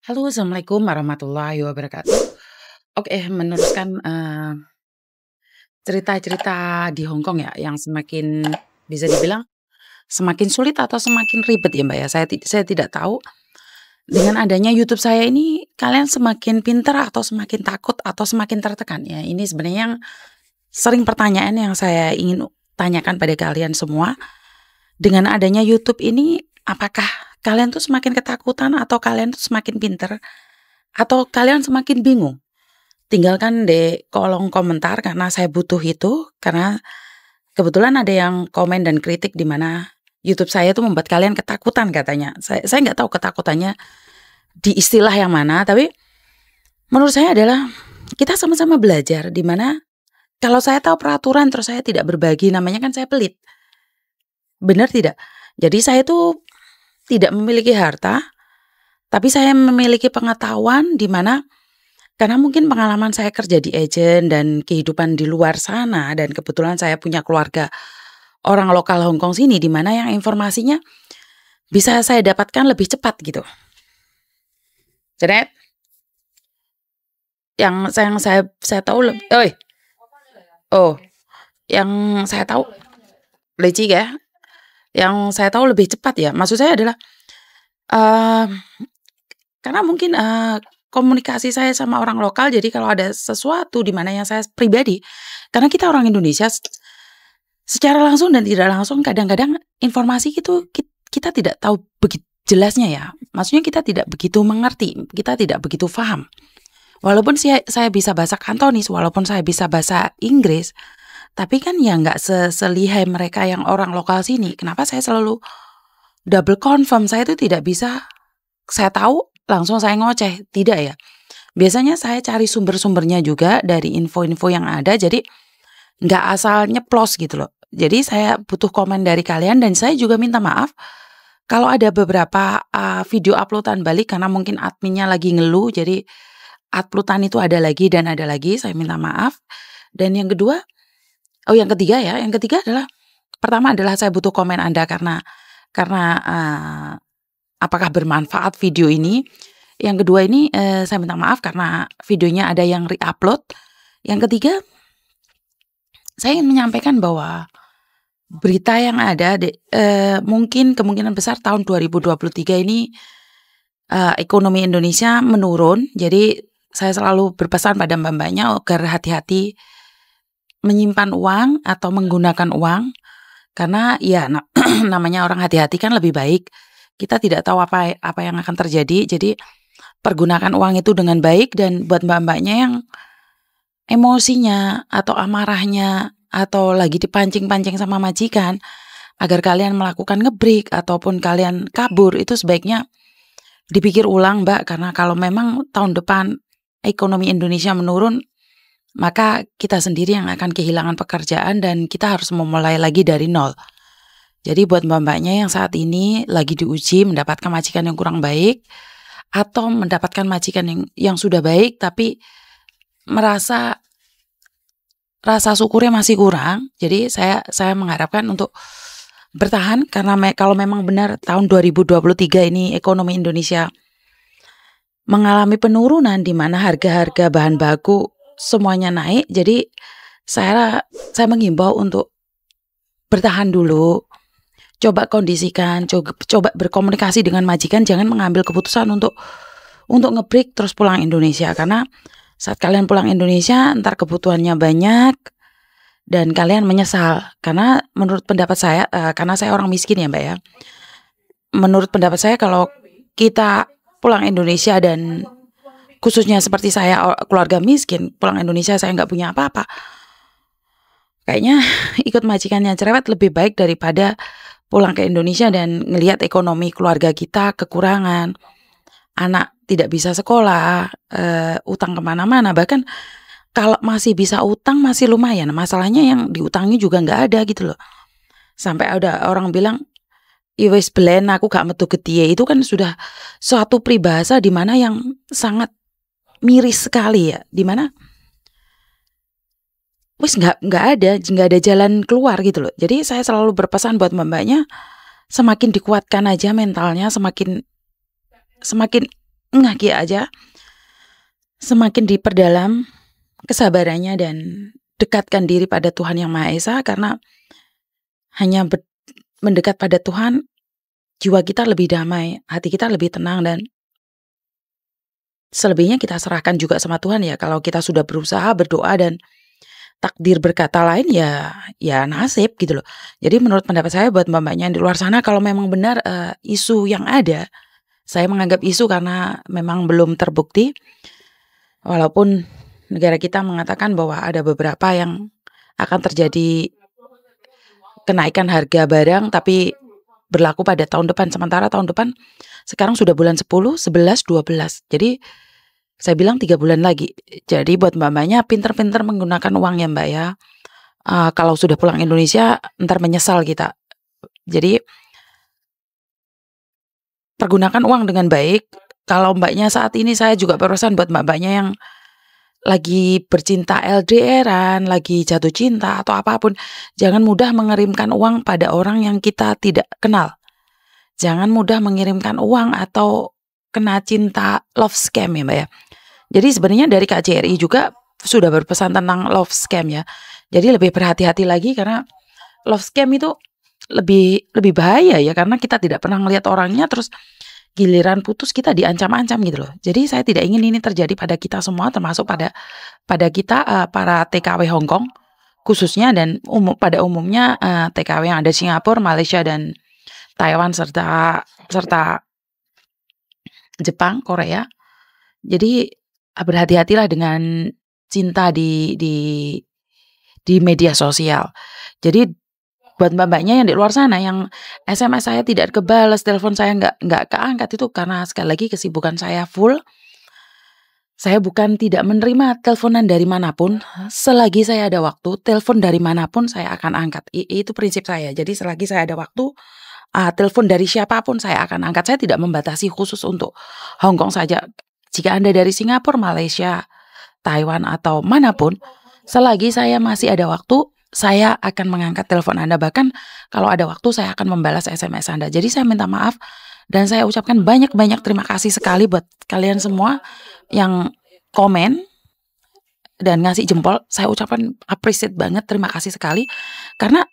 Halo, assalamualaikum warahmatullahi wabarakatuh. Oke, meneruskan cerita-cerita di Hong Kong ya, yang semakin bisa dibilang semakin sulit atau semakin ribet ya Mbak ya. Saya tidak tahu dengan adanya YouTube saya ini kalian semakin pinter atau semakin takut atau semakin tertekan ya. Ini sebenarnya yang sering pertanyaan yang saya ingin tanyakan pada kalian semua. Dengan adanya YouTube ini, apakah kalian tuh semakin ketakutan atau kalian tuh semakin pinter atau kalian semakin bingung? Tinggalkan di kolom komentar karena saya butuh itu, karena kebetulan ada yang komen dan kritik di mana YouTube saya itu membuat kalian ketakutan katanya. Saya nggak tahu ketakutannya di istilah yang mana, tapi menurut saya adalah kita sama-sama belajar di mana kalau saya tahu peraturan terus saya tidak berbagi, namanya kan saya pelit. Benar tidak? Jadi saya tuh tidak memiliki harta, tapi saya memiliki pengetahuan di mana karena mungkin pengalaman saya kerja di agent dan kehidupan di luar sana dan kebetulan saya punya keluarga orang lokal Hong Kong sini di mana yang informasinya bisa saya dapatkan lebih cepat gitu. Jadi yang saya tahu yang saya tahu lecik ya. Yang saya tahu lebih cepat ya. Maksud saya adalah karena mungkin komunikasi saya sama orang lokal, jadi kalau ada sesuatu di mana yang saya pribadi, karena kita orang Indonesia secara langsung dan tidak langsung kadang-kadang informasi itu kita tidak tahu begitu jelasnya ya. Maksudnya kita tidak begitu mengerti, kita tidak begitu paham. Walaupun saya bisa bahasa Kantonis, walaupun saya bisa bahasa Inggris, tapi kan ya nggak selihai mereka yang orang lokal sini. Kenapa saya selalu double confirm? Saya itu tidak bisa, saya tahu langsung saya ngoceh, tidak ya. Biasanya saya cari sumber-sumbernya juga dari info-info yang ada, jadi nggak asal nyeplos gitu loh. Jadi saya butuh komen dari kalian dan saya juga minta maaf kalau ada beberapa video uploadan balik karena mungkin adminnya lagi ngeluh, jadi uploadan itu ada lagi dan ada lagi, saya minta maaf. Dan yang kedua, yang ketiga adalah pertama adalah saya butuh komen Anda karena apakah bermanfaat video ini. Yang kedua ini saya minta maaf karena videonya ada yang re-upload. Yang ketiga, saya ingin menyampaikan bahwa berita yang ada mungkin kemungkinan besar tahun 2023 ini ekonomi Indonesia menurun. Jadi saya selalu berpesan pada mbak-mbaknya agar hati-hati menyimpan uang atau menggunakan uang, karena ya namanya orang hati-hati kan lebih baik. Kita tidak tahu apa yang akan terjadi, jadi pergunakan uang itu dengan baik. Dan buat mbak-mbaknya yang emosinya atau amarahnya atau lagi dipancing-pancing sama majikan agar kalian melakukan ngebreak ataupun kalian kabur, itu sebaiknya dipikir ulang Mbak, karena kalau memang tahun depan ekonomi Indonesia menurun, maka kita sendiri yang akan kehilangan pekerjaan dan kita harus memulai lagi dari nol. Jadi buat mbak-mbaknya yang saat ini lagi diuji mendapatkan majikan yang kurang baik atau mendapatkan majikan yang sudah baik tapi merasa rasa syukurnya masih kurang. Jadi saya mengharapkan untuk bertahan karena kalau memang benar tahun 2023 ini ekonomi Indonesia mengalami penurunan di mana harga-harga bahan baku semuanya naik, jadi saya menghimbau untuk bertahan dulu, coba kondisikan, coba berkomunikasi dengan majikan, jangan mengambil keputusan untuk ngebreak terus pulang Indonesia, karena saat kalian pulang Indonesia ntar kebutuhannya banyak dan kalian menyesal. Karena menurut pendapat saya, karena saya orang miskin ya Mbak ya, menurut pendapat saya kalau kita pulang Indonesia dan khususnya seperti saya keluarga miskin, pulang Indonesia saya nggak punya apa-apa, kayaknya ikut majikannya cerewet lebih baik daripada pulang ke Indonesia dan ngelihat ekonomi keluarga kita kekurangan, anak tidak bisa sekolah, utang kemana-mana. Bahkan kalau masih bisa utang masih lumayan, masalahnya yang diutangi juga nggak ada gitu loh. Sampai ada orang bilang, "Iwes belen aku gak metu gede," itu kan sudah suatu peribahasa di mana yang sangat miris sekali ya, dimana wis nggak ada jalan keluar gitu loh. Jadi saya selalu berpesan buat mbak-mbaknya, semakin dikuatkan aja mentalnya, semakin ngaki aja, semakin diperdalam kesabarannya dan dekatkan diri pada Tuhan Yang Maha Esa, karena hanya mendekat pada Tuhan, jiwa kita lebih damai, hati kita lebih tenang, dan selebihnya kita serahkan juga sama Tuhan ya. Kalau kita sudah berusaha, berdoa, dan takdir berkata lain, ya nasib gitu loh. Jadi menurut pendapat saya buat mbak-mbaknya yang di luar sana, kalau memang benar isu yang ada, saya menganggap isu karena memang belum terbukti. Walaupun negara kita mengatakan bahwa ada beberapa yang akan terjadi kenaikan harga barang, tapi berlaku pada tahun depan. Sementara tahun depan sekarang sudah bulan 10, 11, 12. Jadi saya bilang 3 bulan lagi. Jadi buat mbak-mbaknya pinter-pinter menggunakan uang ya mbak ya. Kalau sudah pulang Indonesia ntar menyesal kita. Jadi pergunakan uang dengan baik. Kalau mbaknya saat ini, saya juga perusahaan buat mbak-mbaknya yang lagi bercinta LDRan, lagi jatuh cinta atau apapun, jangan mudah mengirimkan uang pada orang yang kita tidak kenal. Jangan mudah mengirimkan uang atau kena cinta love scam ya mbak ya. Jadi sebenarnya dari KJRI juga sudah berpesan tentang love scam ya. Jadi lebih berhati-hati lagi, karena love scam itu lebih bahaya ya, karena kita tidak pernah melihat orangnya, terus giliran putus kita diancam-ancam gitu loh. Jadi saya tidak ingin ini terjadi pada kita semua, termasuk pada kita para TKW Hong Kong khususnya, dan pada umumnya TKW yang ada di Singapura, Malaysia, dan Taiwan, serta Jepang, Korea. Jadi berhati-hatilah dengan cinta di media sosial. Jadi buat mbak-mbaknya yang di luar sana, yang SMS saya tidak kebalas, telepon saya nggak keangkat, itu karena sekali lagi kesibukan saya full. Saya bukan tidak menerima teleponan dari manapun, selagi saya ada waktu, telepon dari manapun saya akan angkat. Itu prinsip saya. Jadi selagi saya ada waktu, telepon dari siapapun saya akan angkat. Saya tidak membatasi khusus untuk Hong Kong saja. Jika Anda dari Singapura, Malaysia, Taiwan, atau manapun, selagi saya masih ada waktu, saya akan mengangkat telepon Anda. Bahkan kalau ada waktu, saya akan membalas SMS Anda. Jadi saya minta maaf dan saya ucapkan banyak-banyak terima kasih sekali buat kalian semua yang komen dan ngasih jempol. Saya ucapkan appreciate banget, terima kasih sekali. Karena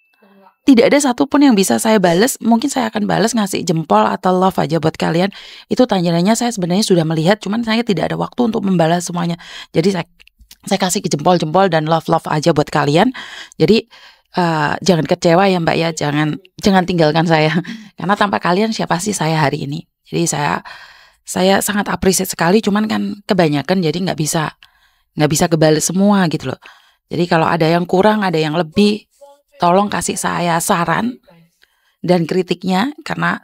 tidak ada satupun yang bisa saya balas. Mungkin saya akan balas ngasih jempol atau love aja buat kalian. Itu tandanya saya sebenarnya sudah melihat, cuman saya tidak ada waktu untuk membalas semuanya. Jadi saya kasih ke jempol-jempol dan love aja buat kalian. Jadi jangan kecewa ya mbak ya, jangan tinggalkan saya. Karena tanpa kalian siapa sih saya hari ini. Jadi saya sangat appreciate sekali, cuman kan kebanyakan, jadi nggak bisa kebales semua gitu loh. Jadi kalau ada yang kurang, ada yang lebih, tolong kasih saya saran dan kritiknya, karena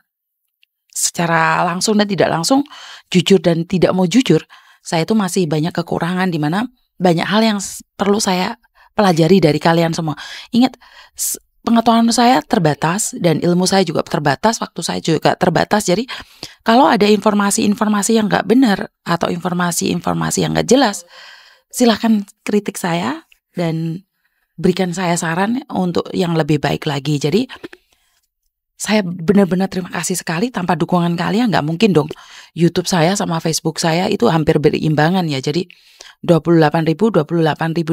secara langsung dan tidak langsung, jujur dan tidak mau jujur, saya itu masih banyak kekurangan, di mana banyak hal yang perlu saya pelajari dari kalian semua. Ingat, pengetahuan saya terbatas dan ilmu saya juga terbatas, waktu saya juga terbatas. Jadi kalau ada informasi-informasi yang nggak benar atau informasi-informasi yang nggak jelas, silahkan kritik saya dan berikan saya saran untuk yang lebih baik lagi. Jadi saya benar-benar terima kasih sekali. Tanpa dukungan kalian nggak mungkin dong YouTube saya sama Facebook saya itu hampir berimbangan ya. Jadi 28.000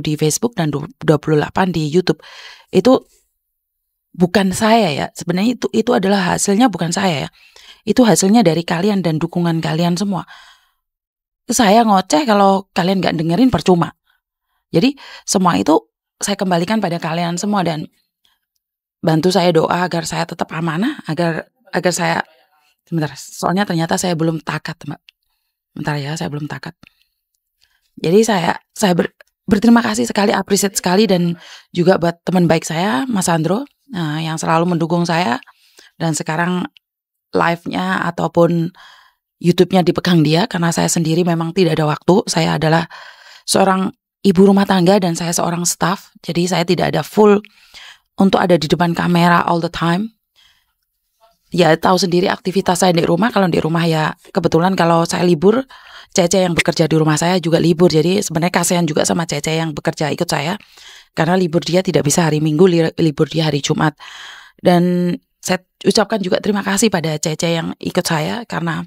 di Facebook dan 28 di YouTube. Itu bukan saya ya. Sebenarnya itu adalah hasilnya, bukan saya ya. Itu hasilnya dari kalian dan dukungan kalian semua. Saya ngoceh kalau kalian nggak dengerin, percuma. Jadi semua itu saya kembalikan pada kalian semua, dan bantu saya doa agar saya tetap amanah, agar saya, sebentar, soalnya ternyata saya belum takat mbak. Bentar ya, saya belum takat. Jadi saya berterima kasih sekali, appreciate sekali, dan juga buat teman baik saya, Mas Sandro, yang selalu mendukung saya, dan sekarang live-nya ataupun YouTube-nya dipegang dia, karena saya sendiri memang tidak ada waktu. Saya adalah seorang ibu rumah tangga dan saya seorang staff, jadi saya tidak ada full untuk ada di depan kamera all the time. Ya tahu sendiri aktivitas saya di rumah. Kalau di rumah ya kebetulan kalau saya libur, Cece yang bekerja di rumah saya juga libur. Jadi sebenarnya kasihan juga sama Cece yang bekerja ikut saya, karena libur dia tidak bisa hari Minggu, libur dia hari Jumat. Dan saya ucapkan juga terima kasih pada Cece yang ikut saya, karena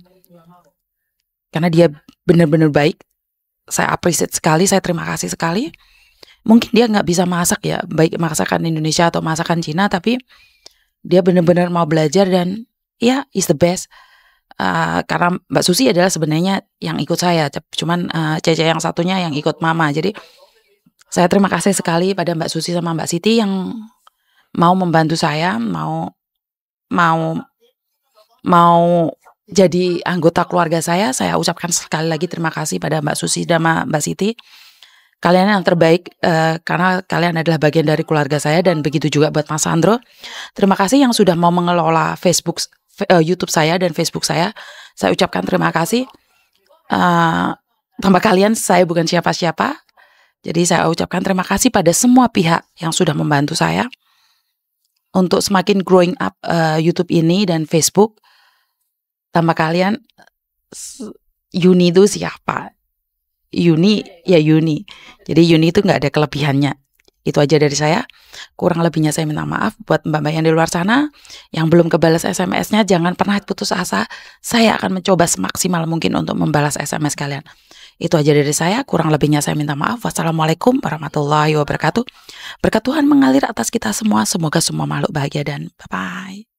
karena dia benar-benar baik. Saya appreciate sekali, saya terima kasih sekali. Mungkin dia nggak bisa masak ya, baik masakan Indonesia atau masakan Cina, tapi dia benar-benar mau belajar dan ya is the best. Karena Mbak Susi adalah sebenarnya yang ikut saya, cuman Cece yang satunya yang ikut Mama. Jadi saya terima kasih sekali pada Mbak Susi sama Mbak Siti yang mau membantu saya, mau jadi anggota keluarga saya. Saya ucapkan sekali lagi terima kasih pada Mbak Susi dan Mbak Siti. Kalian yang terbaik, karena kalian adalah bagian dari keluarga saya, dan begitu juga buat Mas Sandro. Terima kasih yang sudah mau mengelola YouTube saya dan Facebook saya. Saya ucapkan terima kasih. Tanpa kalian saya bukan siapa-siapa. Jadi saya ucapkan terima kasih pada semua pihak yang sudah membantu saya untuk semakin growing up YouTube ini dan Facebook. Tanpa kalian, Yuni itu siapa? Yuni ya Yuni. Jadi Yuni itu nggak ada kelebihannya. Itu aja dari saya. Kurang lebihnya saya minta maaf. Buat mbak-mbak yang di luar sana yang belum kebalas SMS-nya, jangan pernah putus asa. Saya akan mencoba semaksimal mungkin untuk membalas SMS kalian. Itu aja dari saya. Kurang lebihnya saya minta maaf. Wassalamualaikum warahmatullahi wabarakatuh. Berkat Tuhan mengalir atas kita semua. Semoga semua makhluk bahagia dan bye-bye.